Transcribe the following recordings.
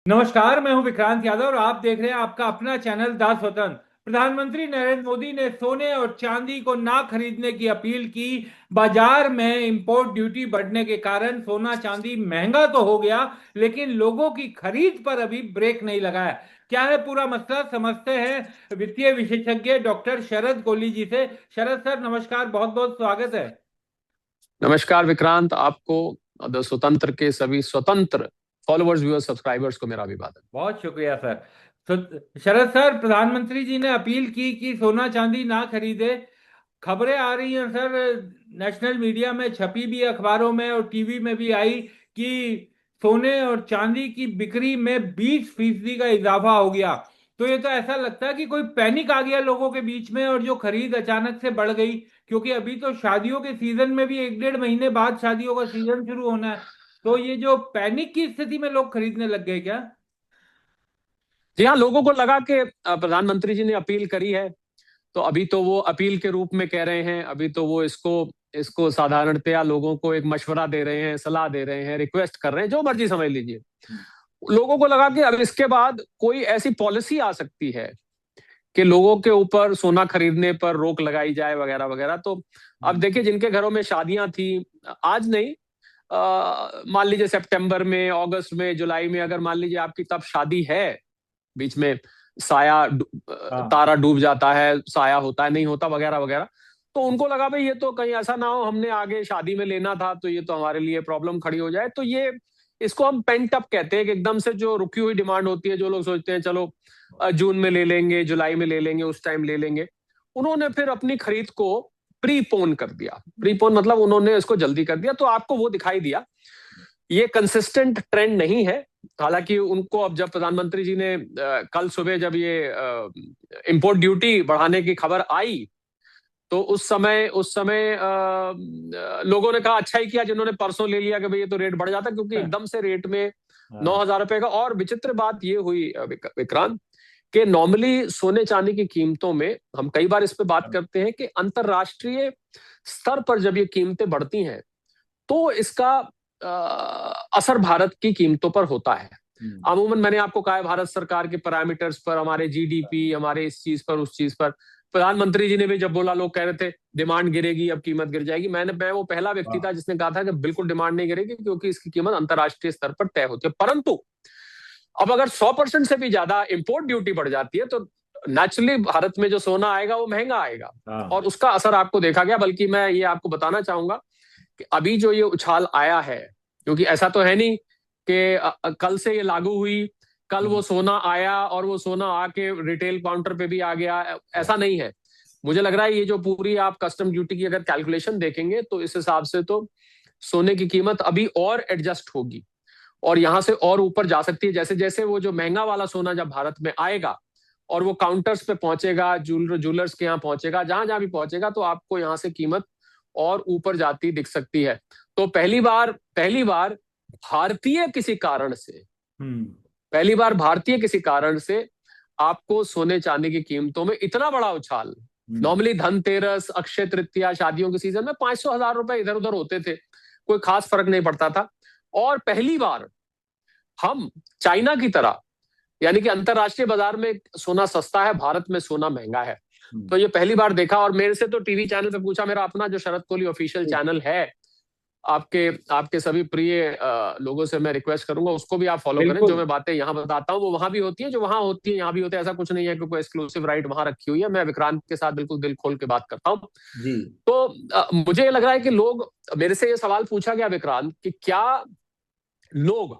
नमस्कार, मैं हूं विक्रांत यादव और आप देख रहे हैं आपका अपना चैनल द स्वतंत्र। प्रधानमंत्री नरेंद्र मोदी ने सोने और चांदी को ना खरीदने की अपील की। बाजार में इंपोर्ट ड्यूटी बढ़ने के कारण सोना चांदी महंगा तो हो गया, लेकिन लोगों की खरीद पर अभी ब्रेक नहीं लगा है। क्या है पूरा मसला, समझते हैं वित्तीय विशेषज्ञ डॉक्टर शरद कोली जी से। शरद सर, नमस्कार, बहुत बहुत स्वागत है। नमस्कार विक्रांत, आपको द स्वतंत्र के सभी स्वतंत्र फॉलोअर्स, व्यूअर्स, सब्सक्राइबर्स को मेरा अभिवादन। बहुत शुक्रिया सर। तो शरद सर, प्रधानमंत्री जी ने अपील की कि सोना चांदी ना खरीदे। खबरें आ रही हैं सर, नेशनल मीडिया में छपी भी, अखबारों में और टीवी में भी आई कि सोने और चांदी की बिक्री में 20% का इजाफा हो गया। तो ये तो ऐसा लगता है कि कोई पैनिक आ गया लोगों के बीच में और जो खरीद अचानक से बढ़ गई। क्योंकि अभी तो शादियों के सीजन में भी 1 डेढ़ महीने बाद शादियों का सीजन शुरू होना है। तो ये जो पैनिक की स्थिति में लोग खरीदने लग गए क्या? जी हाँ, लोगों को लगा कि प्रधानमंत्री जी ने अपील करी है, तो अभी तो वो अपील के रूप में कह रहे हैं। अभी तो वो इसको इसको साधारणतया लोगों को एक मशवरा दे रहे हैं, सलाह दे रहे हैं, रिक्वेस्ट कर रहे हैं, जो मर्जी समझ लीजिए। लोगों को लगा कि अब इसके बाद कोई ऐसी पॉलिसी आ सकती है कि लोगों के ऊपर सोना खरीदने पर रोक लगाई जाए, वगैरह वगैरह। तो अब देखिए, जिनके घरों में शादियां थी, आज नहीं, मान लीजिए सितंबर में, अगस्त में, जुलाई में, अगर मान लीजिए आपकी तब शादी है, बीच में साया हाँ। तारा डूब जाता है, साया होता है, नहीं होता, वगैरह वगैरह। तो उनको लगा भाई ये तो कहीं ऐसा ना हो, हमने आगे शादी में लेना था, तो ये तो हमारे लिए प्रॉब्लम खड़ी हो जाए। तो ये, इसको हम पेंट अप कहते हैं कि एकदम से जो रुकी हुई डिमांड होती है, जो लोग सोचते हैं चलो जून में ले लेंगे, जुलाई में ले लेंगे, उस टाइम ले लेंगे, उन्होंने फिर अपनी खरीद को प्रीपोन कर दिया। प्रीपोन मतलब उन्होंने इसको जल्दी कर दिया, तो आपको वो दिखाई दिया। ये कंसिस्टेंट ट्रेंड नहीं है। हालांकि उनको अब, जब प्रधानमंत्री जी ने कल सुबह जब ये इंपोर्ट ड्यूटी बढ़ाने की खबर आई, तो उस समय लोगों ने कहा अच्छा ही किया जिन्होंने परसों ले लिया कि भाई ये तो रेट बढ़ जाता, क्योंकि एकदम से रेट में हाँ। 9,000 रुपए का। और विचित्र बात ये हुई विक्रांत, कि नॉर्मली सोने चांदी की कीमतों में, हम कई बार इस पे बात करते हैं कि अंतरराष्ट्रीय स्तर पर जब ये कीमतें बढ़ती हैं, तो इसका असर भारत की कीमतों पर होता है। अमूमन मैंने आपको कहा है, भारत सरकार के पैरामीटर्स पर, हमारे जीडीपी, हमारे इस चीज पर, उस चीज पर। प्रधानमंत्री जी ने भी जब बोला, लोग कह रहे थे डिमांड गिरेगी, अब कीमत गिर जाएगी। मैं वो पहला व्यक्ति था जिसने कहा था कि बिल्कुल डिमांड नहीं गिरेगी, क्योंकि इसकी कीमत अंतर्राष्ट्रीय स्तर पर तय होती है। परंतु अब अगर 100% से भी ज्यादा इंपोर्ट ड्यूटी बढ़ जाती है, तो नेचुरली भारत में जो सोना आएगा वो महंगा आएगा, हाँ। और उसका असर आपको देखा गया। बल्कि मैं ये आपको बताना चाहूंगा कि अभी जो ये उछाल आया है, क्योंकि ऐसा तो है नहीं कि कल से ये लागू हुई, कल वो सोना आया और वो सोना आके रिटेल काउंटर पे भी आ गया, ऐसा नहीं है। मुझे लग रहा है ये जो पूरी आप कस्टम ड्यूटी की अगर कैलकुलेशन देखेंगे, तो इस हिसाब से तो सोने की कीमत अभी और एडजस्ट होगी, और यहां से और ऊपर जा सकती है। जैसे जैसे वो जो महंगा वाला सोना जब भारत में आएगा और वो काउंटर्स पे पहुंचेगा, ज्वेलर्स के यहाँ पहुंचेगा, जहां जहां भी पहुंचेगा, तो आपको यहाँ से कीमत और ऊपर जाती दिख सकती है। तो पहली बार भारतीय किसी कारण से हम्म। पहली बार भारतीय किसी कारण से आपको सोने चांदी की कीमतों में इतना बड़ा उछाल। हम्म। नॉर्मली धनतेरस, अक्षय तृतीया, शादियों के सीजन में 500,000 रुपए इधर उधर होते थे, कोई खास फर्क नहीं पड़ता था। और पहली बार हम चाइना की तरह, यानी कि अंतरराष्ट्रीय बाजार में सोना सस्ता है, भारत में सोना महंगा है। तो ये पहली बार देखा। और मेरे से तो टीवी चैनल पे पूछा, मेरा अपना जो शरद कोहली ऑफिशियल चैनल है, आपके आपके सभी प्रिय लोगों से मैं रिक्वेस्ट करूंगा उसको भी आप फॉलो करें। जो बिल्कुल। मैं बातें यहाँ बताता हूँ वो वहां भी होती है, जो वहां होती है यहाँ भी होती है। ऐसा कुछ नहीं है कि कोई एक्सक्लूसिव राइट वहां रखी हुई है। मैं विक्रांत के साथ बिल्कुल दिल खोल के बात करता हूँ। जी। तो मुझे ये लग रहा है कि लोग, मेरे से ये सवाल पूछा गया विक्रांत, कि क्या लोग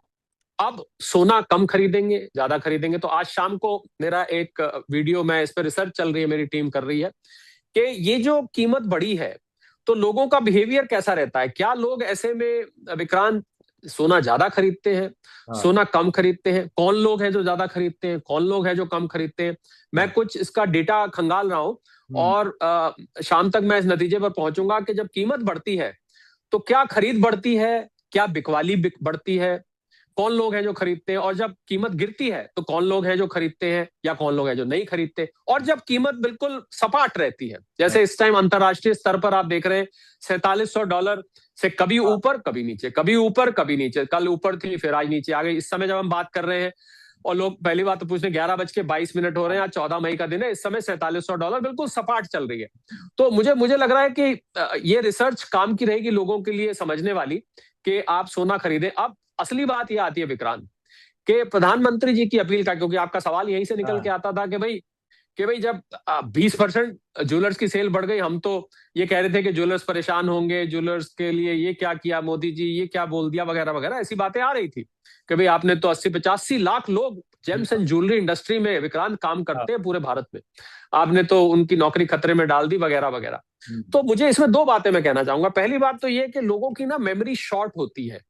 अब सोना कम खरीदेंगे, ज्यादा खरीदेंगे? तो आज शाम को मेरा एक वीडियो, मैं इस पर रिसर्च चल रही है, मेरी टीम कर रही है, कि ये जो कीमत बढ़ी है, तो लोगों का बिहेवियर कैसा रहता है। क्या लोग ऐसे में विक्रांत सोना ज्यादा खरीदते हैं, हाँ। सोना कम खरीदते हैं? कौन लोग हैं जो ज्यादा खरीदते हैं, कौन लोग हैं जो कम खरीदते हैं? मैं कुछ इसका डेटा खंगाल रहा हूं, हम्म। और शाम तक मैं इस नतीजे पर पहुंचूंगा कि जब कीमत बढ़ती है तो क्या खरीद बढ़ती है, क्या बिकवाली बढ़ती है, कौन लोग हैं जो खरीदते हैं, और जब कीमत गिरती है तो कौन लोग हैं जो खरीदते हैं या कौन लोग हैं जो नहीं खरीदते, और जब कीमत बिल्कुल सपाट रहती है, जैसे इस टाइम अंतरराष्ट्रीय स्तर पर आप देख रहे हैं $4700 से कभी ऊपर कभी नीचे, कभी ऊपर कभी नीचे, कल ऊपर थी फिर आज नीचे आ गई। इस समय जब हम बात कर रहे हैं और लोग पहली बात तो पूछ रहे 11:22 हो रहे हैं, आज 14 मई का दिन है, इस समय $4700 बिल्कुल सपाट चल रही है। तो मुझे लग रहा है कि ये रिसर्च काम की रहेगी लोगों के लिए समझने वाली कि आप सोना खरीदें। अब असली बात यह आती है विक्रांत कि प्रधानमंत्री जी की अपील का, क्योंकि आपका सवाल यहीं से निकल के आता था कि भाई जब 20% ज्वेलर्स की सेल बढ़ गई, हम तो ये कह रहे थे कि ज्वेलर्स परेशान होंगे, ज्वेलर्स के लिए ये क्या किया मोदी जी, ये क्या बोल दिया वगैरह वगैरह, ऐसी बातें आ रही थी कि भाई आपने तो 80-85 लाख लोग जेम्स एंड ज्वेलरी इंडस्ट्री में विक्रांत काम करते हैं पूरे भारत में, आपने तो उनकी नौकरी खतरे में डाल दी वगैरह वगैरह। तो मुझे इसमें दो बातें मैं कहना चाहूंगा। पहली बात तो ये कि लोगों की ना मेमोरी शॉर्ट होती है।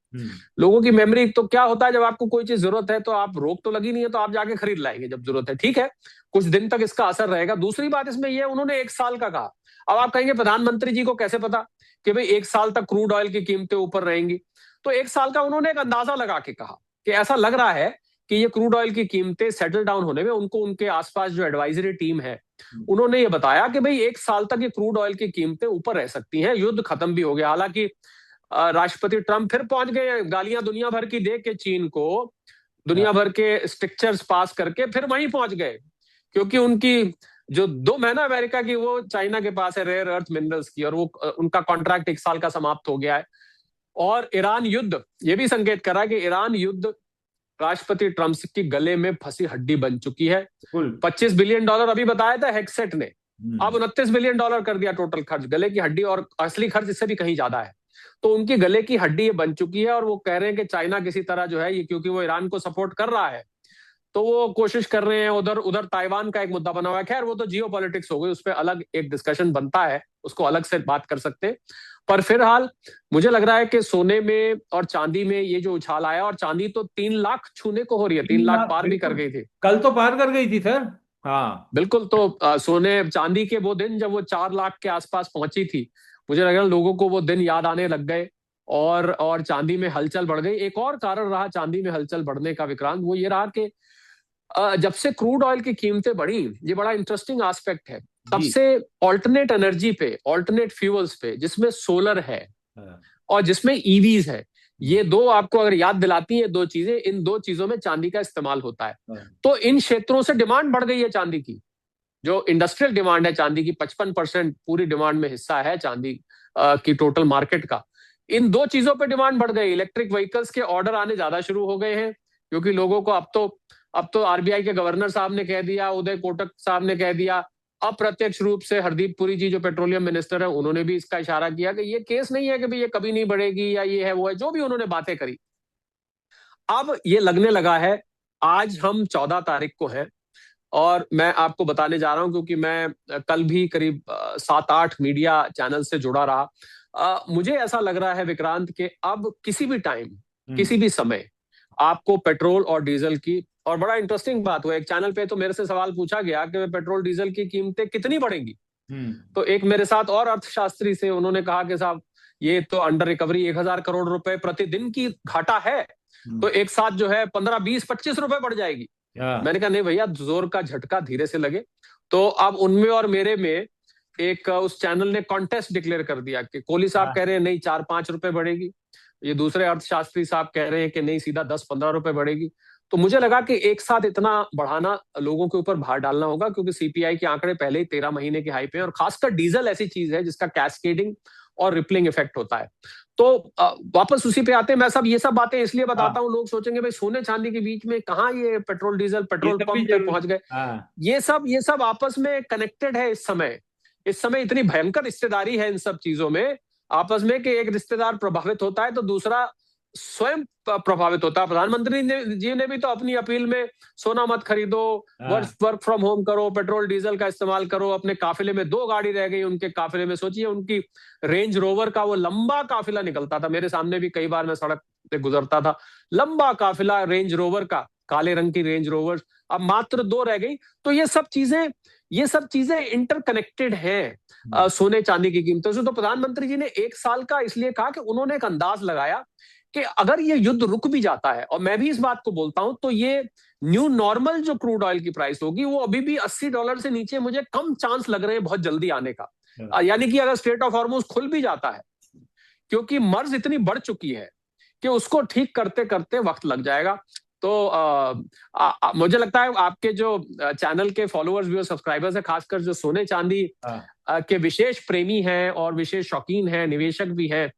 लोगों की मेमोरी, तो क्या होता है जब आपको कोई चीज जरूरत है तो आप रोक तो लगी नहीं है तो आप जाके खरीद लाएंगे जब जरूरत है, ठीक है, कुछ दिन तक इसका असर रहेगा। दूसरी बात इसमें यह, उन्होंने 1 साल का कहा। अब आप कहेंगे प्रधानमंत्री जी को कैसे पता कि भाई 1 साल तक क्रूड ऑयल की कीमतें ऊपर रहेंगी? तो 1 साल का उन्होंने एक अंदाजा लगा के कहा कि ऐसा लग रहा है कि ये क्रूड ऑयल की कीमतें सेटल डाउन होने में, उनको उनके आसपास जो एडवाइजरी टीम है उन्होंने ये बताया कि भाई 1 साल तक ये क्रूड ऑयल की कीमतें ऊपर रह सकती हैं, युद्ध खत्म भी हो गया। हालांकि राष्ट्रपति ट्रंप फिर पहुंच गए गालियां दुनिया भर की दे के चीन को, दुनिया भर के स्ट्रिक्चर्स पास करके फिर वहीं पहुंच गए, क्योंकि उनकी जो 2 महीना अमेरिका की वो चाइना के पास है रेयर अर्थ मिनरल्स की, और वो उनका कॉन्ट्रैक्ट 1 साल का समाप्त हो गया है। और ईरान युद्ध ये भी संकेत कर रहा है कि ईरान युद्ध राष्ट्रपति ट्रंप की गले में फंसी हड्डी बन चुकी है। $25 बिलियन अभी बताया था हेक्सेट ने, अब $29 बिलियन कर दिया टोटल खर्च, गले की हड्डी, और असली खर्च इससे भी कहीं ज्यादा है। तो उनकी गले की हड्डी ये बन चुकी है, और वो कह रहे हैं कि चाइना किसी तरह जो है ये, क्योंकि वो ईरान को सपोर्ट कर रहा है तो वो कोशिश कर रहे हैं। उधर उधर ताइवान का एक मुद्दा बना हुआ है, खैर वो तो जियो पॉलिटिक्स हो गई, उस पर अलग एक डिस्कशन बनता है, उसको अलग से बात कर सकते हैं। पर फिलहाल मुझे लग रहा है कि सोने में और चांदी में ये जो उछाल आया, और चांदी तो 3 लाख छूने को हो रही है, 3 लाख पार भी कर गई थी, कल तो पार कर गई थी सर। हाँ बिल्कुल। तो सोने चांदी के वो दिन जब वो 4 लाख के आसपास पहुंची थी, मुझे लग रहा है लोगों को वो दिन याद आने लग गए, और चांदी में हलचल बढ़ गई। एक और कारण रहा चांदी में हलचल बढ़ने का विक्रांत, वो ये रहा कि जब से क्रूड ऑयल की कीमतें बढ़ी, ये बड़ा इंटरेस्टिंग एस्पेक्ट है, तब से ऑल्टरनेट एनर्जी पे, ऑल्टरनेट फ्यूल्स पे, जिसमें सोलर है और जिसमें ईवीज है, ये दो आपको अगर याद दिलाती है दो चीजें, इन दो चीजों में चांदी का इस्तेमाल होता है। तो इन क्षेत्रों से डिमांड बढ़ गई है चांदी की, जो इंडस्ट्रियल डिमांड है चांदी की, 55% पूरी डिमांड में हिस्सा है चांदी की टोटल मार्केट का। इन दो चीजों पे डिमांड बढ़ गई। इलेक्ट्रिक व्हीकल्स के ऑर्डर आने ज्यादा शुरू हो गए हैं, क्योंकि लोगों को अब तो आरबीआई के गवर्नर साहब ने कह दिया, उदय कोटक साहब ने कह दिया, अप्रत्यक्ष रूप से हरदीप पुरी जी जो पेट्रोलियम मिनिस्टर है उन्होंने भी इसका इशारा किया कि ये केस नहीं है कि भाई ये कभी नहीं बढ़ेगी या ये है वो है, जो भी उन्होंने बातें करी। अब ये लगने लगा है, आज हम 14 तारीख को हैं, और मैं आपको बताने जा रहा हूं क्योंकि मैं कल भी करीब 7-8 मीडिया चैनल से जुड़ा रहा। मुझे ऐसा लग रहा है विक्रांत कि अब किसी भी टाइम, किसी भी समय आपको पेट्रोल और डीजल की, और बड़ा इंटरेस्टिंग बात हुआ, एक चैनल पे तो मेरे से सवाल पूछा गया कि पेट्रोल डीजल की कीमतें कितनी बढ़ेंगी। तो एक मेरे साथ और अर्थशास्त्री से, उन्होंने कहा कि साहब ये तो अंडर रिकवरी 1000 करोड़ रुपए प्रतिदिन की घाटा है, तो एक साथ जो है 15, 20, 25 रुपए बढ़ जाएगी। मैंने कहा नहीं भैया, जोर का झटका धीरे से लगे। तो अब उनमें और मेरे में एक उस चैनल ने कॉन्टेस्ट डिक्लेयर कर दिया कि कोहली साहब कह रहे हैं नहीं 4-5 रुपए बढ़ेगी, ये दूसरे अर्थशास्त्री साहब कह रहे हैं कि नहीं सीधा 10-15 रुपए बढ़ेगी। तो मुझे लगा कि एक साथ इतना बढ़ाना लोगों के ऊपर भार डालना होगा, क्योंकि सीपीआई के आंकड़े पहले ही 13 महीने की हाई पे हैं, और खासकर डीजल ऐसी चीज है जिसका कैस्केडिंग और रिपलिंग इफेक्ट होता है। तो वापस उसी पे आते हैं। मैं सब ये सब बातें इसलिए बताता हूँ, लोग सोचेंगे भाई सोने चांदी के बीच में कहाँ ये पेट्रोल डीजल पेट्रोल पंप पे पहुंच गए। ये सब आपस में कनेक्टेड है। इस समय इतनी भयंकर रिश्तेदारी है इन सब चीजों में आपस में, कि एक रिश्तेदार प्रभावित होता है तो दूसरा स्वयं प्रभावित होता है। प्रधानमंत्री जी ने भी तो अपनी अपील में सोना मत खरीदो, वर्क फ्रॉम होम करो, पेट्रोल डीजल का इस्तेमाल करो। अपने काफिले में 2 गाड़ी रह गई उनके काफिले में, सोचिए उनकी रेंज रोवर का वो लंबा काफिला निकलता था, मेरे सामने भी कई बार मैं सड़क से गुजरता था, लंबा काफिला रेंज रोवर का, काले रंग की रेंज रोवर, अब मात्र 2 रह गई। तो ये सब चीजें इंटरकनेक्टेड हैं सोने चांदी की कीमतों से। तो प्रधानमंत्री जी ने 1 साल का इसलिए कहा कि उन्होंने एक अंदाज लगाया कि अगर ये युद्ध रुक भी जाता है, और मैं भी इस बात को बोलता हूं, तो ये न्यू नॉर्मल जो क्रूड ऑयल की प्राइस होगी वो अभी भी $80 से नीचे मुझे कम चांस लग रहे हैं बहुत जल्दी आने का। यानी कि अगर स्ट्रेट ऑफ हॉर्मुज खुल भी जाता है, क्योंकि मर्ज इतनी बढ़ चुकी है कि उसको ठीक करते करते वक्त लग जाएगा। तो मुझे लगता है आपके जो चैनल के फॉलोअर्स भी और सब्सक्राइबर्स है, खासकर जो सोने चांदी के विशेष प्रेमी हैं और विशेष शौकीन हैं, निवेशक भी हैं,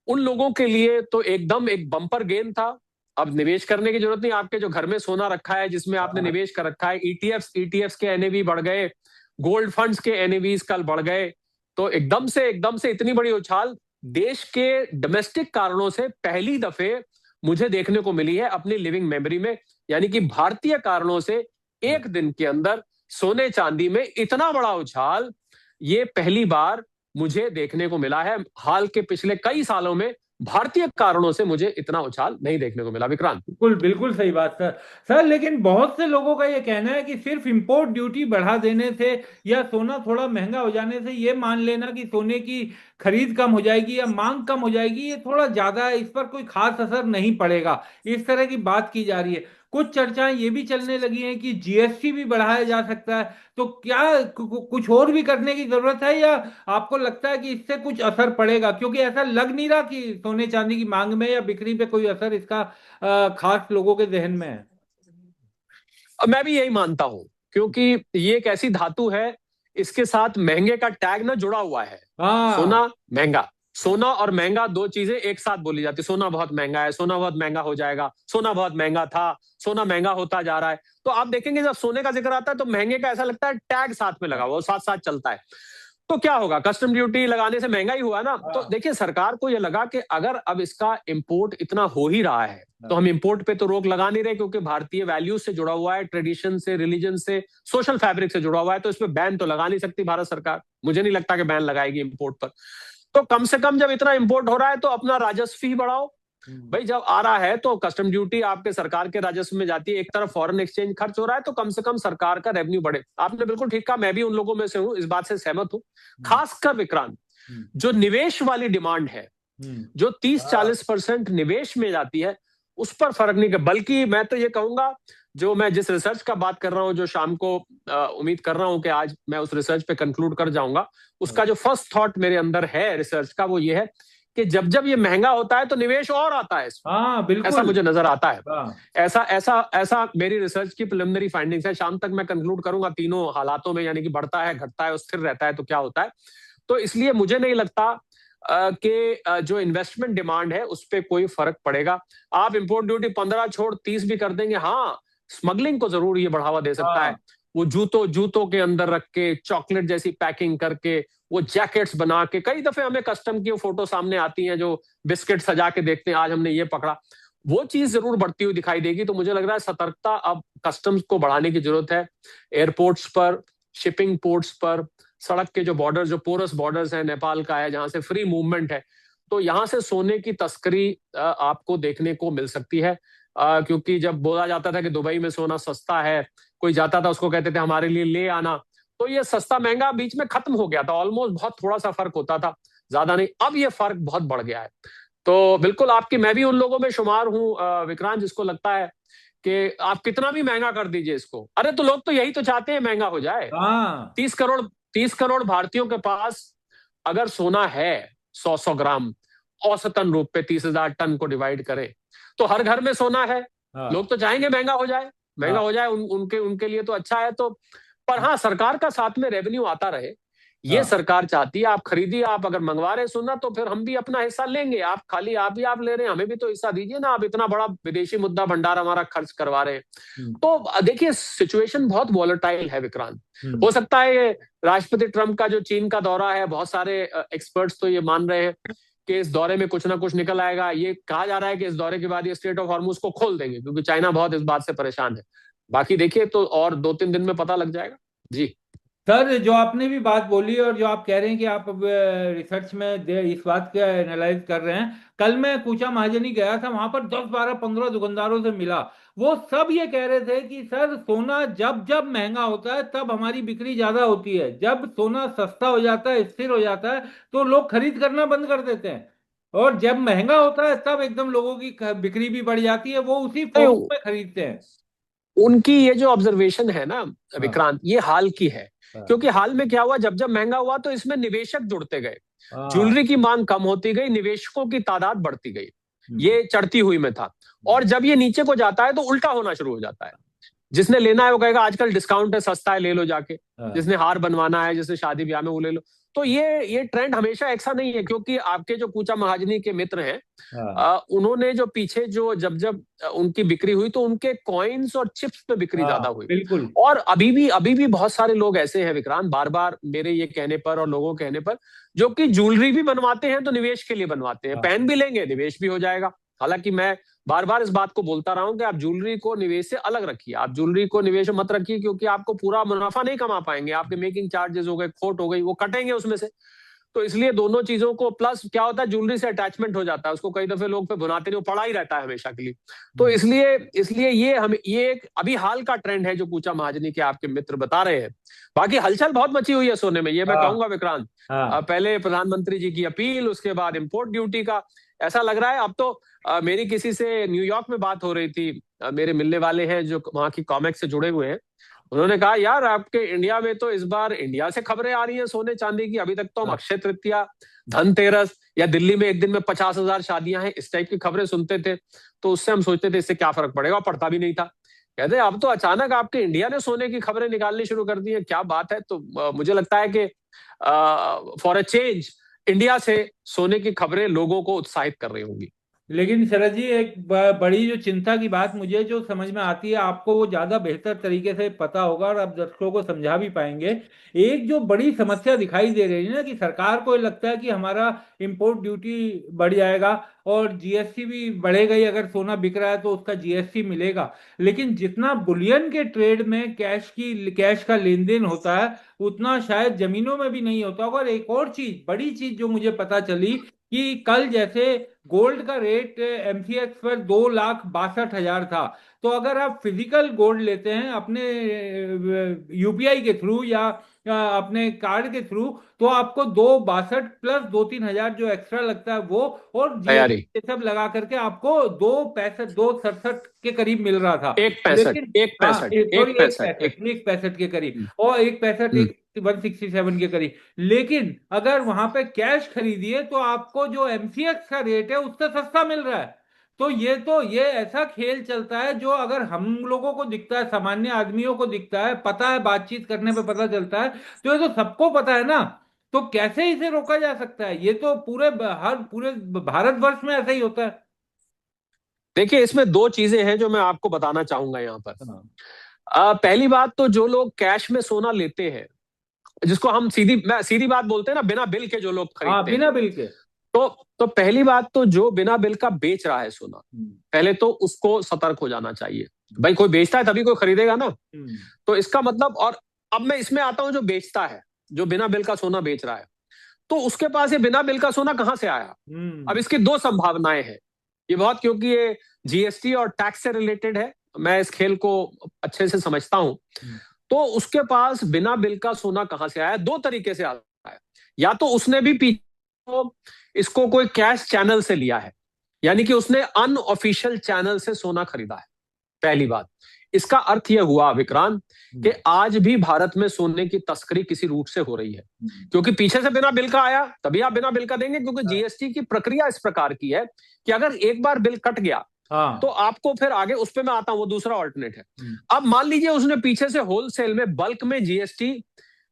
उन लोगों के लिए तो एकदम एक बम्पर गेम था। अब निवेश करने की जरूरत नहीं, आपके जो घर में सोना रखा है जिसमें आपने निवेश कर रखा है, ईटीएफ्स के एनएवी बढ़ गए, गोल्ड फंड्स के एनएवीज कल बढ़ गए। तो एकदम से इतनी बड़ी उछाल देश के डोमेस्टिक कारणों से पहली दफे मुझे देखने को मिली है अपनी लिविंग मेमोरी में। यानी कि भारतीय कारणों से एक दिन के अंदर सोने चांदी में इतना बड़ा उछाल, ये पहली बार मुझे देखने को मिला है। हाल के पिछले कई सालों में भारतीय कारणों से मुझे इतना उछाल नहीं देखने को मिला, विक्रांत। बिल्कुल बिल्कुल सही बात सर। सर लेकिन बहुत से लोगों का ये कहना है कि सिर्फ इंपोर्ट ड्यूटी बढ़ा देने से या सोना थोड़ा महंगा हो जाने से ये मान लेना कि सोने की खरीद कम हो जाएगी या मांग कम हो जाएगी, ये थोड़ा ज्यादा है, इस पर कोई खास असर नहीं पड़ेगा, इस तरह की बात की जा रही है। कुछ चर्चाएं ये भी चलने लगी हैं कि जीएसटी भी बढ़ाया जा सकता है। तो क्या कुछ और भी करने की जरूरत है, या आपको लगता है कि इससे कुछ असर पड़ेगा? क्योंकि ऐसा लग नहीं रहा कि सोने चांदी की मांग में या बिक्री पे कोई असर इसका खास लोगों के जहन में है। मैं भी यही मानता हूं, क्योंकि ये एक ऐसी धातु है, इसके साथ महंगे का टैग ना जुड़ा हुआ है। हाँ। सोना महंगा, सोना और महंगा दो चीजें एक साथ बोली जाती। सोना बहुत महंगा है, सोना बहुत महंगा हो जाएगा, सोना बहुत महंगा था, सोना महंगा होता जा रहा है। तो आप देखेंगे जब सोने का जिक्र आता है तो महंगे का ऐसा लगता है टैग साथ में लगा हुआ, साथ साथ चलता है। तो क्या होगा, कस्टम ड्यूटी लगाने से महंगा ही हुआ ना। तो देखिए, सरकार को यह लगा कि अगर अब इसका इंपोर्ट इतना हो ही रहा है तो हम इंपोर्ट पे तो रोक लगा नहीं रहे, क्योंकि भारतीय वैल्यूज से जुड़ा हुआ है, ट्रेडिशन से, रिलीजन से, सोशल फैब्रिक से जुड़ा हुआ है, तो इसमें बैन तो लगा नहीं सकती भारत सरकार। मुझे नहीं लगता कि बैन लगाएगी इंपोर्ट पर। तो कम से कम जब इतना इंपोर्ट हो रहा है तो अपना राजस्व ही बढ़ाओ। भाई जब आ रहा है तो कस्टम ड्यूटी आपके सरकार के राजस्व में जाती है, एक तरफ फॉरेन एक्सचेंज खर्च हो रहा है, तो कम से कम सरकार का रेवेन्यू बढ़े। आपने बिल्कुल ठीक कहा, मैं भी उन लोगों में से हूं, इस बात से सहमत हूं। खासकर विक्रांत, जो निवेश वाली डिमांड है, जो 30-40% निवेश में जाती है, उस पर फर्क नहीं कर। बल्कि मैं तो ये कहूंगा, जो मैं जिस रिसर्च का बात कर रहा हूं, जो शाम को उम्मीद कर रहा हूं कि आज मैं उस रिसर्च पे कंक्लूड कर जाऊंगा, उसका जो फर्स्ट थॉट मेरे अंदर है रिसर्च का, वो ये है कि जब जब ये महंगा होता है तो निवेश और आता है इसमें। हाँ बिल्कुल। ऐसा मुझे नजर आता है। हाँ। ऐसा ऐसा ऐसा मेरी रिसर्च की प्रिलिमिनरी फाइंडिंग्स है। शाम तक मैं कंक्लूड करूंगा तीनों हालातों में, यानी कि बढ़ता है, घटता है, स्थिर रहता है, तो क्या होता है। तो इसलिए मुझे नहीं लगता कि जो इन्वेस्टमेंट डिमांड है उस पर कोई फर्क पड़ेगा। आप इंपोर्ट ड्यूटी 15 छोड़ 30 भी कर देंगे, हाँ स्मगलिंग को जरूर ये बढ़ावा दे सकता है। वो जूतों के अंदर रख के, चॉकलेट जैसी पैकिंग करके, वो जैकेट्स बना के, कई दफे हमें कस्टम की फोटो सामने आती हैं जो बिस्किट सजा के देखते हैं, आज हमने ये पकड़ा। वो चीज जरूर बढ़ती हुई दिखाई देगी। तो मुझे लग रहा है सतर्कता अब कस्टम्स को बढ़ाने की जरूरत है। एयरपोर्ट्स पर, शिपिंग पोर्ट्स पर, सड़क के जो बॉर्डर, जो पोरस बॉर्डर्स है, नेपाल का है जहां से फ्री मूवमेंट है, तो यहां से सोने की तस्करी आपको देखने को मिल सकती है। क्योंकि जब बोला जाता था कि दुबई में सोना सस्ता है, कोई जाता था उसको कहते थे हमारे लिए ले आना, तो ये सस्ता महंगा बीच में खत्म हो गया था, ऑलमोस्ट बहुत थोड़ा सा फर्क होता था, ज्यादा नहीं। अब ये फर्क बहुत बढ़ गया है। तो बिल्कुल आपकी, मैं भी उन लोगों में शुमार हूं विक्रांत, जिसको लगता है कि आप कितना भी महंगा कर दीजिए इसको। अरे तो लोग तो यही तो चाहते हैं महंगा हो जाए। हाँ। 30 करोड़ भारतीयों के पास अगर सोना है 100-100 ग्राम, औसतन रूप पे 30,000 टन को डिवाइड करें तो हर घर में सोना है। लोग तो चाहेंगे महंगा हो जाए, महंगा हो जाए, उनके उनके लिए तो अच्छा है। तो पर हाँ, सरकार का साथ में रेवेन्यू आता रहे, ये सरकार चाहती है। आप खरीदिए, आप अगर मंगवा रहे सोना तो फिर हम भी अपना हिस्सा लेंगे। आप खाली आप ले रहे हैं, हमें भी तो हिस्सा दीजिए ना। आप इतना बड़ा विदेशी मुद्दा भंडार हमारा खर्च करवा रहे हैं। तो देखिए, सिचुएशन बहुत वॉलेटाइल है विक्रांत। हो सकता है ये राष्ट्रपति ट्रंप का जो चीन का दौरा है, बहुत सारे एक्सपर्ट्स तो ये मान रहे हैं कि इस दौरे में कुछ ना कुछ निकल आएगा। ये कहा जा रहा है कि इस दौरे के बाद ये स्ट्रेट ऑफ हॉर्मुज को खोल देंगे, क्योंकि चाइना बहुत इस बात से परेशान है। बाकी देखिए, तो और 2-3 दिन में पता लग जाएगा जी। सर जो आपने भी बात बोली और जो आप कह रहे हैं कि आप अब रिसर्च में इस बात का एनालाइज कर रहे हैं, कल मैं कूचा महाजनी गया था, वहां पर 10-12-15 दुकानदारों से मिला। वो सब ये कह रहे थे कि सर सोना जब जब महंगा होता है तब हमारी बिक्री ज्यादा होती है, जब सोना सस्ता हो जाता है, स्थिर हो जाता है, तो लोग खरीद करना बंद कर देते हैं। और जब महंगा होता है तब एकदम लोगों की बिक्री भी बढ़ जाती है, वो उसी फोमो नहीं, में खरीदते हैं। उनकी ये जो ऑब्जर्वेशन है ना हाँ विक्रांत, ये हाल की है। हाँ क्योंकि हाल में क्या हुआ, जब जब महंगा हुआ तो इसमें निवेशक जुड़ते गए, हाँ। ज्वेलरी की मांग कम होती गई, निवेशकों की तादाद बढ़ती गई, हम्म, ये चढ़ती हुई में था। और हम्म, जब ये नीचे को जाता है तो उल्टा होना शुरू हो जाता है। जिसने लेना है वो कहेगा आजकल डिस्काउंट है, सस्ता है, ले लो जाके। हाँ जिसने हार बनवाना है, जिसने शादी ब्याह में, वो ले लो। तो ये ट्रेंड हमेशा ऐसा नहीं है, क्योंकि आपके जो कूचा महाजनी के मित्र हैं, हाँ उन्होंने जो पीछे जो जब जब उनकी बिक्री हुई तो उनके कॉइन्स और चिप्स पे बिक्री हाँ ज्यादा हुई। बिल्कुल। और अभी भी बहुत सारे लोग ऐसे हैं विक्रांत, बार बार मेरे ये कहने पर और लोगों के कहने पर, जो कि ज्वेलरी भी बनवाते हैं तो निवेश के लिए बनवाते हैं, हाँ पहन भी लेंगे, निवेश भी हो जाएगा। हालांकि मैं बार बार इस बात को बोलता रहा हूं कि आप ज्वेलरी को निवेश से अलग रखिए, आप ज्वेलरी को निवेश में मत रखिए, क्योंकि आपको पूरा मुनाफा नहीं कमा पाएंगे, आपके मेकिंग चार्जेस हो गए, खोट हो गई, वो कटेंगे उसमें से। तो इसलिए दोनों चीजों को, प्लस क्या होता है, ज्वेलरी से अटैचमेंट हो जाता है, उसको कई दफे लोग पे भुनाते नहीं, वो पड़ा ही रहता है हमेशा के लिए। तो हम्म, इसलिए इसलिए ये एक अभी हाल का ट्रेंड है जो पूछा महाजनी के आपके मित्र बता रहे हैं। बाकी हलचल बहुत मची हुई है सोने में, ये मैं हाँ कहूंगा विक्रांत। हाँ पहले प्रधानमंत्री जी की अपील, उसके बाद इंपोर्ट ड्यूटी का, ऐसा लग रहा है अब तो। मेरी किसी से न्यूयॉर्क में बात हो रही थी, मेरे मिलने वाले हैं जो वहां की कॉमेक्स से जुड़े हुए हैं। उन्होंने कहा यार आपके इंडिया में तो इस बार इंडिया से खबरें आ रही हैं सोने चांदी की, अभी तक तो हम हाँ अक्षय तृतीया, धनतेरस, या दिल्ली में एक दिन में 50,000 शादियां हैं, इस टाइप की खबरें सुनते थे। तो उससे हम सोचते थे इससे क्या फर्क पड़ेगा, और पड़ता भी नहीं था। कहते अब तो अचानक आपके इंडिया ने सोने की खबरें निकालनी शुरू कर दी है, क्या बात है। तो मुझे लगता है कि फॉर अ चेंज इंडिया से सोने की खबरें लोगों को उत्साहित कर रही होंगी। लेकिन शरद जी, एक बड़ी जो चिंता की बात मुझे जो समझ में आती है, आपको वो ज्यादा बेहतर तरीके से पता होगा और आप दर्शकों को समझा भी पाएंगे। एक जो बड़ी समस्या दिखाई दे रही है ना, कि सरकार को ये लगता है कि हमारा इंपोर्ट ड्यूटी बढ़ जाएगा और जीएसटी भी बढ़ेगा ही, अगर सोना बिक रहा है तो उसका जीएसटी मिलेगा। लेकिन जितना बुलियन के ट्रेड में कैश का लेन देन होता है, उतना शायद जमीनों में भी नहीं होता होगा। और एक और चीज, बड़ी चीज जो मुझे पता चली, कि कल जैसे गोल्ड का रेट एमसीएक्स पर 2,62,000 था। तो अगर आप फिजिकल गोल्ड लेते हैं अपने यूपीआई के थ्रू या अपने कार्ड के थ्रू, तो आपको 2,62 प्लस 2-3 हजार जो एक्स्ट्रा लगता है वो, और तैयारी जीएसटी सब लगा करके आपको 2,65 2,67 के करीब मिल रहा था। एक पैंसठ लेकिन एक हाँ, पैंसठ सॉरी, एक एक पैंसठ पैंसठ एक 1,65 के करीब, हम्म, और 1,65 हम्म। 167 के करीब। लेकिन अगर वहां पे कैश खरीदिए तो आपको जो एमसीएक्स का रेट है उससे सस्ता मिल रहा है। तो ये ऐसा खेल चलता है, जो अगर हम लोगों को दिखता है, सामान्य आदमियों को दिखता है, पता है, बातचीत करने पे पता चलता है, तो ये तो सबको पता है ना। तो कैसे इसे रोका जा सकता है? ये तो पूरे भारतवर्ष में ऐसा ही होता है। देखिए इसमें दो चीजें हैं जो मैं आपको बताना चाहूंगा यहाँ पर। हाँ पहली बात तो जो लोग कैश में सोना लेते हैं, जिसको हम सीधी बात बोलते हैं ना, बिना बिल के जो लोग हाँ, खरीदते हैं, बिना बिल के। तो पहली बात तो जो बिना बिल का बेच रहा है सोना, हम्म पहले तो उसको सतर्क हो जाना चाहिए। भाई कोई बेचता है तभी कोई खरीदेगा ना। हम्म तो इसका मतलब, और अब मैं इसमें आता हूं, जो बेचता है, जो बिना बिल का सोना बेच रहा है, तो उसके पास ये बिना बिल का सोना कहां से आया। अब हम्म इसकी दो संभावनाएं हैं। ये बहुत, क्योंकि ये जीएसटी और टैक्स से रिलेटेड है, मैं इस खेल को अच्छे से समझता हूं। हम्म, तो उसके पास बिना बिल का सोना कहां से आया, दो तरीके से आता है। या तो उसने भी इसको कोई कैश चैनल से लिया है, यानी कि उसने अनऑफिशियल चैनल से सोना खरीदा है, पहली बात। इसका अर्थ यह हुआ विक्रांत कि हम्म, आज भी भारत में सोने की तस्करी किसी रूट से हो रही है, हम्म, क्योंकि पीछे से बिना बिल का आया तभी आप बिना बिल का देंगे, क्योंकि हाँ जीएसटी की प्रक्रिया इस प्रकार की है कि अगर एक बार बिल कट गया तो हाँ, आपको फिर आगे, उस पर मैं आता हूं, वो दूसरा ऑल्टरनेट है। हम्म, अब मान लीजिए उसने पीछे से होलसेल में बल्क में जीएसटी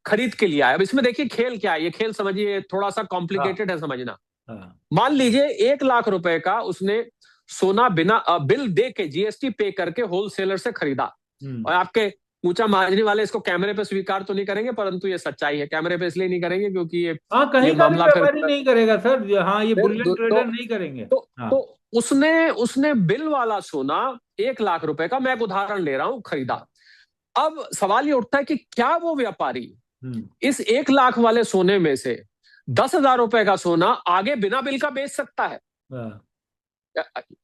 खरीद के लिया है। अब इसमें देखिए खेल क्या है, ये खेल समझिए, थोड़ा सा हाँ कॉम्प्लिकेटेड है समझना। हाँ, मान लीजिए 1 लाख रुपए का उसने सोना बिना बिल दे के, जीएसटी पे करके होलसेलर से खरीदा। हम्म, और आपके ऊंचा महाजनी वाले इसको कैमरे पे स्वीकार तो नहीं करेंगे, परंतु ये सच्चाई है, कैमरे पे इसलिए नहीं करेंगे क्योंकि ये हाँ, ये कहीं का भी मामला फिर व्यापारी नहीं करेगा सर। हाँ, ये फिर बुलियन ट्रेडर नहीं करेंगे। तो, हाँ तो उसने उसने बिल वाला सोना 1 लाख रुपए का, मैं एक उदाहरण ले रहा हूं, खरीदा। अब सवाल ये उठता है कि क्या वो व्यापारी हम्म, इस 1 लाख वाले सोने में से 10,000 रुपए का सोना आगे बिना बिल का बेच सकता है। हाँ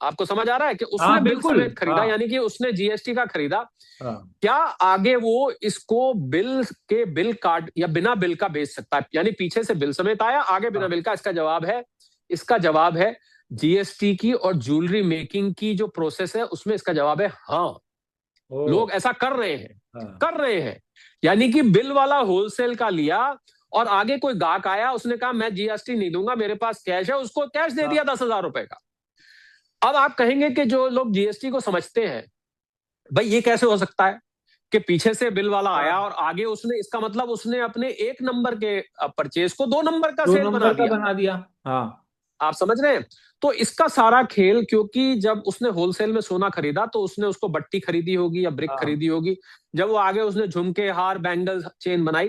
आपको समझ आ रहा है कि उसने हाँ, बिल बिल्कुल। समेत खरीदा, हाँ यानी कि उसने जीएसटी का खरीदा। हाँ क्या आगे वो इसको बिल कार्ड या बिना बिल का बेच सकता है, यानी पीछे से बिल समेत आया, आगे बिना हाँ बिल का? इसका जवाब है इसका जवाब है जीएसटी की और ज्वेलरी मेकिंग की जो प्रोसेस है उसमें इसका जवाब है हाँ। ओ, लोग ऐसा कर रहे हैं, हाँ, कर रहे हैं। यानी कि बिल वाला होलसेल का लिया और आगे कोई गाहक आया, उसने कहा मैं जीएसटी नहीं दूंगा, मेरे पास कैश है, उसको कैश दे हाँ, दिया 10,000 रुपए का। अब आप कहेंगे कि जो लोग जीएसटी को समझते हैं, भाई ये कैसे हो सकता है कि पीछे से बिल वाला आया हाँ, और आगे उसने, इसका मतलब उसने अपने 1 नंबर के परचेज को 2 नंबर का दो सेल बना नंबर का दिया। बना दिया। हाँ, आप समझ रहे हैं? तो इसका सारा खेल, क्योंकि जब उसने होलसेल में सोना खरीदा तो उसने उसको बट्टी खरीदी होगी या ब्रिक हाँ, खरीदी होगी, जब वो आगे उसने झुमके, हार, बैंगल, चेन बनाई,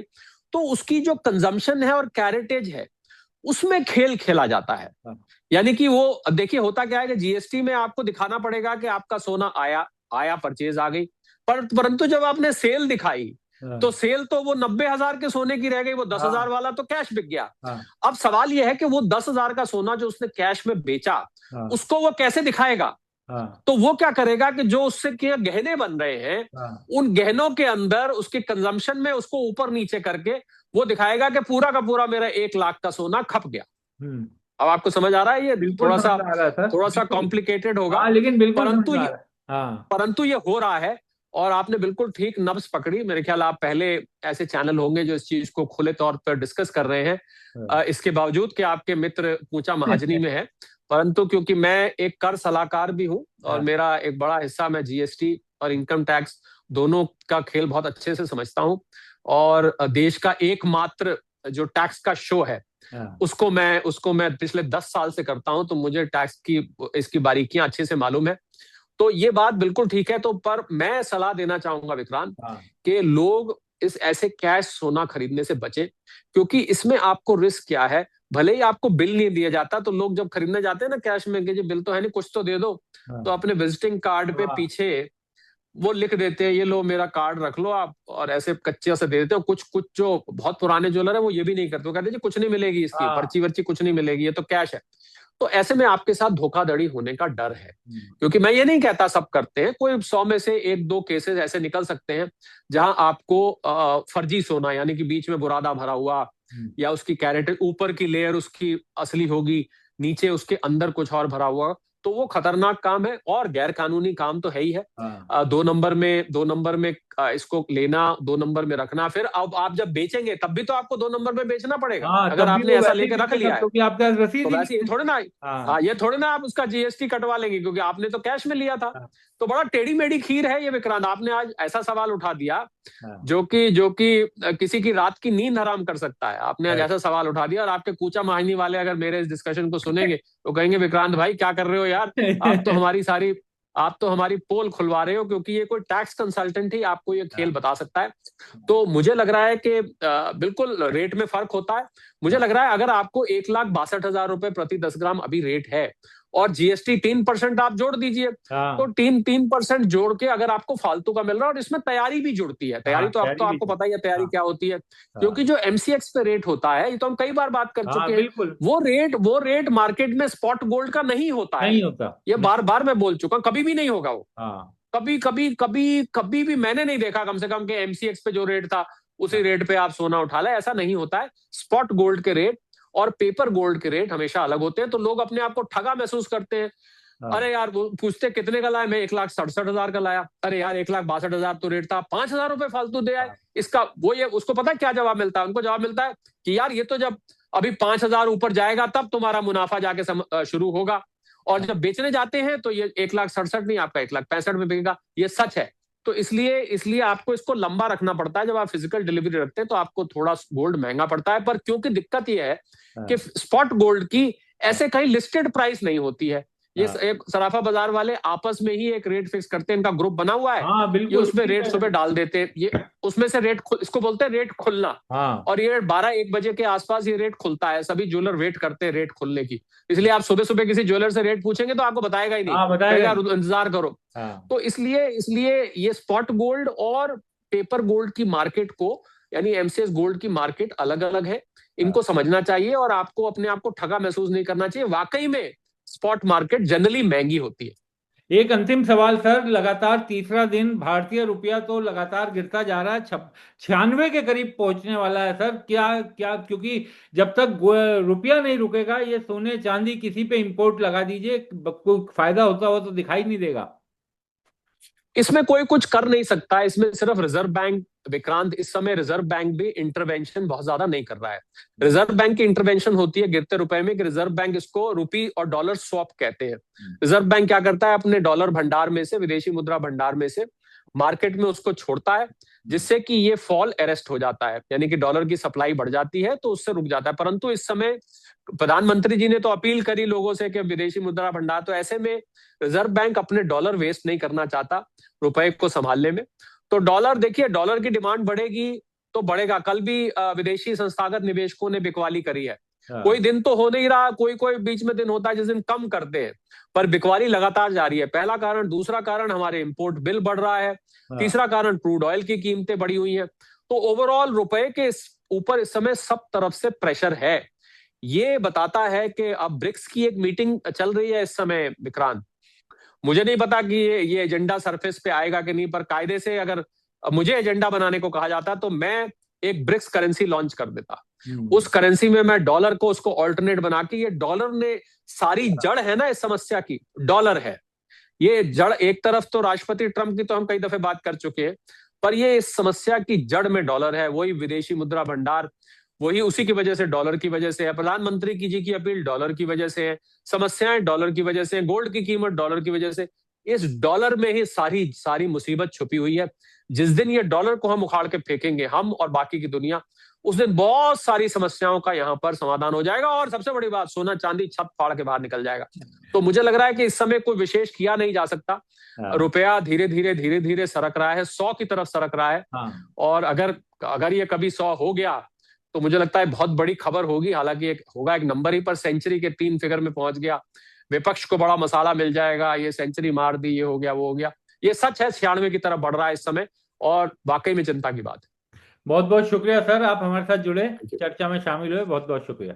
तो उसकी जो कंजम्पशन है और कैरेटेज है उसमें खेल खेला जाता है। हाँ, यानी कि वो देखिए होता क्या है कि जीएसटी में आपको दिखाना पड़ेगा कि आपका सोना आया, आया परचेज आ गई, परंतु जब आपने सेल दिखाई तो हाँ, सेल तो वो 90,000 के सोने की रह गई, वो 10,000 हाँ, वाला तो कैश बिक गया। हाँ, अब सवाल यह है कि वो 10,000 का सोना जो उसने कैश में बेचा, हाँ, उसको वो कैसे दिखाएगा? हाँ, तो वो क्या करेगा कि जो उससे के गहने बन रहे हैं, हाँ, उन गहनों के अंदर उसकी कंजम्पशन में उसको ऊपर नीचे करके वो दिखाएगा कि पूरा का पूरा मेरा 1 लाख का सोना खप गया। हम्म, अब आपको समझ आ रहा है? ये बिल्कुल थोड़ा समझ सा, में आ रहा है सर, थोड़ा सा बिल्कुल। कॉम्प्लिकेटेड होगा, हाँ, लेकिन बिल्कुल समझ परंतु में आ ये, रहा है। हाँ, परंतु ये हो रहा है। और आपने बिल्कुल ठीक नब्ज पकड़ी। मेरे ख्याल आप पहले ऐसे चैनल होंगे जो इस चीज को खुले तौर पर डिस्कस कर रहे हैं, हाँ। इसके बावजूद कि आपके मित्र ऊंचा महाजनी में है, परंतु क्योंकि मैं एक कर सलाहकार भी हूं और हाँ, मेरा एक बड़ा हिस्सा, मैं जीएसटी और इनकम टैक्स दोनों का खेल बहुत अच्छे से समझता हूं। और देश का एकमात्र जो टैक्स का शो है हाँ, उसको मैं पिछले 10 साल से करता हूं, तो मुझे टैक्स की इसकी बारीकियां अच्छे से मालूम है। तो ये बात बिल्कुल ठीक है। तो पर मैं सलाह देना चाहूंगा विक्रांत हाँ, कि लोग इस ऐसे कैश सोना खरीदने से बचे, क्योंकि इसमें आपको रिस्क क्या है, भले ही आपको बिल नहीं दिया जाता, तो लोग जब खरीदने जाते हैं ना कैश में कि जी बिल तो है नहीं, कुछ तो दे दो, तो हाँ, अपने विजिटिंग कार्ड पे हाँ, पीछे वो लिख देते हैं, ये लो मेरा कार्ड रख लो आप, और ऐसे कच्चे से दे देते हैं। कुछ कुछ जो बहुत पुराने ज्वेलर है वो ये भी नहीं करते, वो कहते हैं जी कुछ नहीं मिलेगी, इसकी हाँ, पर्ची वर्ची कुछ नहीं मिलेगी, ये तो कैश है। तो ऐसे में आपके साथ धोखाधड़ी होने का डर है। हम्म, क्योंकि मैं ये नहीं कहता सब करते हैं, कोई 100 में से 1-2 केसेस ऐसे निकल सकते हैं जहां आपको फर्जी सोना, यानी कि बीच में बुरादा भरा हुआ, हम्म, या उसकी कैरेट ऊपर की लेयर उसकी असली होगी, नीचे उसके अंदर कुछ और भरा हुआ, तो वो खतरनाक काम है और गैर कानूनी काम तो है ही है। हाँ, 2 नंबर में इसको लेना, 2 नंबर में रखना, फिर अब आप जब बेचेंगे तब भी तो आपको 2 नंबर में बेचना पड़ेगा, हाँ, अगर तब भी आपने वो ऐसा वैसे ही लेकर रख बिकेगा लिया है। क्योंकि आपके पास रसीद तो ही वैसे ये नहीं है। थोड़े ना, हाँ, हाँ, ये थोड़े ना आप उसका जीएसटी कटवा लेंगे, क्योंकि आपने तो कैश में लिया था। हाँ, तो बड़ा टेढ़ी मेढ़ी खीर है ये विक्रांत, आपने आज ऐसा सवाल उठा दिया हाँ, जो कि किसी की रात की नींद हराम कर सकता है। आपने आज right। ऐसा सवाल उठा दिया, और आपके कूचा महाजनी वाले अगर मेरे इस डिस्कशन को सुनेंगे तो कहेंगे विक्रांत भाई क्या कर रहे हो यार, आप तो हमारी सारी, आप तो हमारी पोल खुलवा रहे हो, क्योंकि ये कोई टैक्स कंसल्टेंट ही आपको ये खेल हाँ, बता सकता है। तो मुझे लग रहा है कि बिल्कुल रेट में फर्क होता है। मुझे हाँ, लग रहा है अगर आपको 1,62,000 रुपए प्रति 10 ग्राम अभी रेट है, और जीएसटी 3% आप जोड़ दीजिए, तो हाँ, 3% जोड़ के अगर आपको फालतू का मिल रहा है, और इसमें तैयारी भी जुड़ती है, हाँ, तैयारी तो अब तो कैरी भी। आपको पता ही है तैयारी हाँ, क्या होती है, क्योंकि हाँ, जो एमसीएक्स पे रेट होता है, ये तो हम कई बार बात कर हाँ, चुके हैं, बिल्कुल वो रेट मार्केट में स्पॉट गोल्ड का नहीं होता है। नहीं होता। ये बार बार मैं बोल चुका हूं, कभी भी नहीं होगा वो। हाँ, कभी कभी कभी कभी भी मैंने नहीं देखा कम से कम कि एमसीएक्स पे जो रेट था उसी हाँ, रेट पे आप सोना उठा लें, ऐसा नहीं होता है। स्पॉट गोल्ड के रेट और पेपर गोल्ड के रेट हमेशा अलग होते हैं, तो लोग अपने आप को ठगा महसूस करते हैं। हाँ, अरे यार, वो पूछते कितने का लाया, मैं 1,67,000 का लाया, अरे यार 1,62,000 तो रेट था, 5,000 रुपए फालतू दे आए। हाँ, इसका वो, ये उसको पता है क्या जवाब मिलता है? उनको जवाब मिलता है कि यार ये तो जब अभी 5,000 ऊपर जाएगा तब तुम्हारा मुनाफा जाके शुरू होगा, और हाँ, जब बेचने जाते हैं तो ये 1,67,000 नहीं, आपका 1,65,000 में बिकेगा। ये सच है। तो इसलिए इसलिए आपको इसको लंबा रखना पड़ता है। जब आप फिजिकल डिलीवरी रखते हैं तो आपको थोड़ा गोल्ड महंगा पड़ता है, पर क्योंकि दिक्कत यह है कि हाँ, स्पॉट गोल्ड की ऐसे कहीं लिस्टेड प्राइस नहीं होती है। ये हाँ, एक सराफा बाजार वाले आपस में ही एक रेट फिक्स करते हैं, इनका ग्रुप बना हुआ है, हाँ, ये बिल्कुल उसमें उसी रेट का। सुबह डाल देते हैं, ये उसमें से इसको बोलते हैं रेट खुलना। हाँ, और ये 12-1 बजे के आसपास ये रेट खुलता है, सभी ज्वेलर वेट करते हैं रेट खुलने की। इसलिए आप सुबह सुबह किसी ज्वेलर से रेट पूछेंगे तो आपको बताएगा ही नहीं, हाँ, बताएगा कहेगा नहीं। इंतजार करो। हाँ, तो इसलिए इसलिए ये स्पॉट गोल्ड और पेपर गोल्ड की मार्केट को, यानी एमसीएक्स गोल्ड की मार्केट अलग अलग है। हाँ, इनको समझना चाहिए और आपको अपने आप को ठगा महसूस नहीं करना चाहिए। वाकई में स्पॉट मार्केट जनरली महंगी होती है। एक अंतिम सवाल सर, लगातार तीसरा दिन भारतीय रुपया तो लगातार गिरता जा रहा है, 96 के करीब पहुंचने वाला है सर। क्या क्या, क्योंकि जब तक रुपया नहीं रुकेगा, ये सोने चांदी किसी पे इंपोर्ट लगा दीजिए, कोई फायदा होता हो तो दिखाई नहीं देगा। इसमें कोई कुछ कर नहीं सकता, इसमें सिर्फ रिजर्व बैंक, विक्रांत, इस समय रिजर्व बैंक भी इंटरवेंशन बहुत ज्यादा नहीं कर रहा है। रिजर्व बैंक की इंटरवेंशन होती है गिरते रुपए में, कि रिजर्व बैंक इसको रुपी और डॉलर स्वैप कहते हैं। रिजर्व बैंक क्या करता है, अपने डॉलर भंडार में से, विदेशी मुद्रा भंडार में से मार्केट में उसको छोड़ता है, जिससे कि ये फॉल अरेस्ट हो जाता है, यानी कि डॉलर की सप्लाई बढ़ जाती है तो उससे रुक जाता है। परंतु इस समय प्रधानमंत्री जी ने तो अपील करी लोगों से कि विदेशी मुद्रा भंडार, तो ऐसे में रिजर्व बैंक अपने डॉलर वेस्ट नहीं करना चाहता रुपए को संभालने में। तो डॉलर, देखिए डॉलर की डिमांड बढ़ेगी तो बढ़ेगा। कल भी विदेशी संस्थागत निवेशकों ने बिकवाली करी है। कोई दिन तो हो नहीं रहा, कोई कोई बीच में दिन होता है जिस दिन कम करते हैं, पर बिकवाली लगातार जारी है। पहला कारण। दूसरा कारण, हमारे इंपोर्ट बिल बढ़ रहा है। तीसरा कारण, क्रूड ऑयल की कीमतें बढ़ी हुई हैं। तो ओवरऑल रुपए के ऊपर इस समय सब तरफ से प्रेशर है। ये बताता है कि अब ब्रिक्स की एक मीटिंग चल रही है इस समय, विक्रांत। मुझे नहीं पता कि ये एजेंडा सरफेस पे आएगा कि नहीं, पर कायदे से अगर मुझे एजेंडा बनाने को कहा जाता तो मैं एक ब्रिक्स करेंसी लॉन्च कर देता। उस करेंसी में मैं डॉलर को, उसको ऑल्टरनेट बना के, ये डॉलर ने सारी जड़ है ना इस समस्या की, डॉलर है ये जड़। एक तरफ तो राष्ट्रपति ट्रंप की तो हम कई दफे बात कर चुके हैं, पर ये इस समस्या की जड़ में डॉलर है। वही विदेशी मुद्रा भंडार, वही उसी की वजह से, डॉलर की वजह से है। प्रधानमंत्री की जी की अपील डॉलर की वजह से है, समस्याएं डॉलर की वजह से, गोल्ड की कीमत डॉलर की वजह से। इस डॉलर में ही सारी सारी मुसीबत छुपी हुई है। जिस दिन ये डॉलर को हम उखाड़ के फेंकेंगे, हम और बाकी की दुनिया, उस दिन बहुत सारी समस्याओं का यहाँ पर समाधान हो जाएगा। और सबसे बड़ी बात, सोना चांदी छत फाड़ के बाहर निकल जाएगा। तो मुझे लग रहा है कि इस समय कोई विशेष किया नहीं जा सकता। रुपया धीरे धीरे धीरे धीरे सरक रहा है, 100 की तरफ सरक रहा है। और अगर अगर ये कभी 100 हो गया तो मुझे लगता है बहुत बड़ी खबर होगी। हालांकि एक होगा एक नंबर ही, पर सेंचुरी के 3 फिगर में पहुंच गया, विपक्ष को बड़ा मसाला मिल जाएगा, ये सेंचुरी मार दी, ये हो गया, वो हो गया। ये सच है, 96 की तरफ बढ़ रहा है इस समय, और वाकई में चिंता की बात है। बहुत बहुत शुक्रिया सर, आप हमारे साथ जुड़े, चर्चा में शामिल हुए, बहुत बहुत शुक्रिया।